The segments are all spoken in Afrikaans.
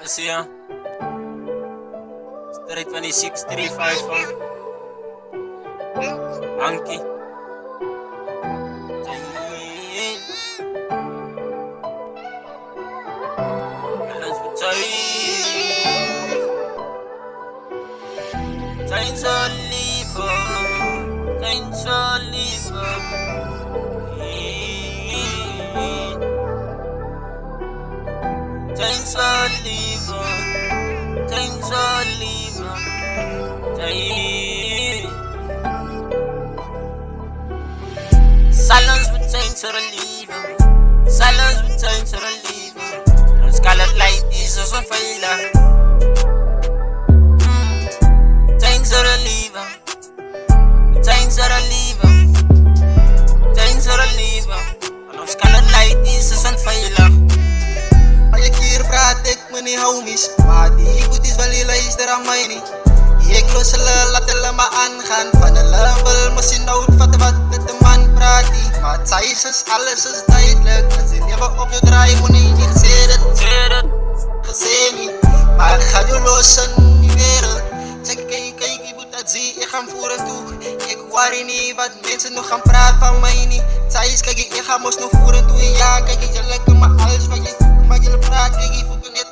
Kasi straight van die 635 van Ankie. Chains Oliver, Chains Oliver, Chains Oliver, Chains Oliver, Silence with Chains Oliver, silence with Chains Oliver. No scarlet light is on fire. Chains Oliver, Chains Oliver, Chains Oliver. No scarlet light is on fire. Baie keer praat ek met die homies, maar die goedies wil nie luister aan my nie. Ek los hulle, laat hulle maar aangaan. Van hulle wil mos nie nou vat wat met 'n man praat nie. Maar sy is alles is duidelik. As jy lewe op jou draai, moet nie gesê dit gesê nie. Maar ga jou los in die wereld. Check kyk, boetazie, ek gaan vorentoe. Ek worry nie wat mense nog gaan praat van my nie. Sy is kyk, ek gaan mos nog vorentoe. Ja, kyk, jy lekker maar alles wat jy praat, kyk, jy voel net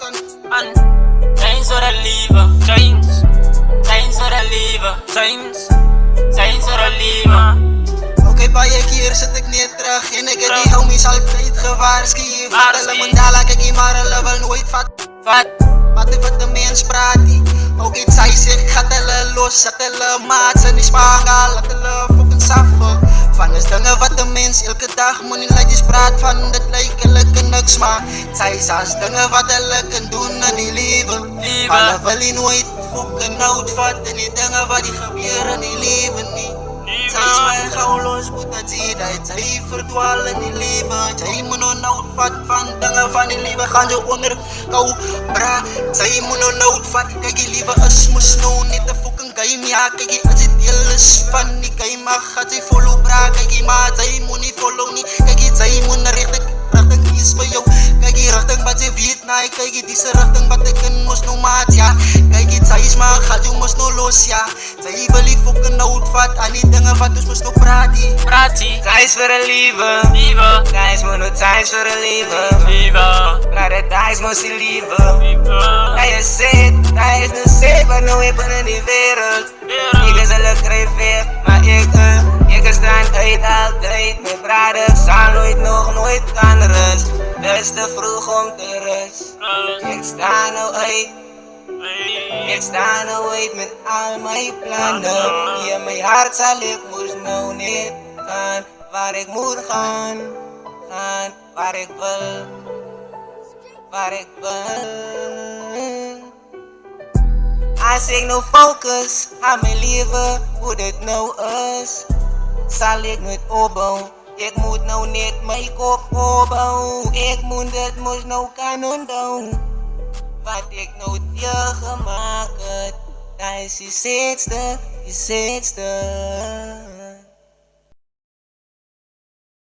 aan. Chains Oliver, Chains, Chains Oliver, Chains, Chains Oliver. Okay, baie keer sit ek net terug en ek het die homies altyd gewaarsku. Vat hulle mandala, kyk jy maar hulle wil nooit vat. Wat die mens praat nie. Okay, sy sê gat hulle los, sit hulle maats in die spanga, laat hulle fucking suffer. Van is dinge wat 'n mens elke dag moet nie laat jy praat van, dit lyk hulle kan niks maar. Sy sê dinge wat hulle kan doen in die lewe. Hulle wil nie nooit fucking nood vat in die dinge wat die gebeur in die lewe nie. Sy is my gauw los, boetazie, dat sy verdwaal in die lewe. Sy moet nou nood vat van dinge van die lewe, gaan jy onderkou, bra. Sy moet nou nood vat, kyk die lewe is moes nou net 'n fucking game. Ja, kyk jy as jy deel is van die game, maar gaat sy follow, bra. Kyk jy maar, sy moet nie follow nie. Kyk jy, sy moet na richting is vir jou. Kyk jy richting wat sy weet, nee. Kyk jy die richting wat ek in moes nou maat, ja. Kyk jy, sy is maar, gaat jy moes nou los, ja. Sy wil die fucking nood vat aan die dinge wat ons moes nou praat, die. Sy is vir 'n liewe, sy is maar nou sy is vir 'n liewe. Praat dit, sy is mos die liewe. Sy is nou sê, maar nou ek ben in die wereld. Ek is hulle kry weg, maar ek is strand uit altyd. My brade sal nooit kan rus. Dis te vroeg om te rus. Ek sta nou uit met al my planne. In my hart sal ek moes nou net gaan waar ek moet gaan, waar ek wil. As ek nou focus aan my lewe, hoe dit nou is, sal ek nooit opbou. Ek moet nou net my kop opbou. Ek moet dit mos nou kan onthou. Wat ek nou teëgemaak het, dat is die setste.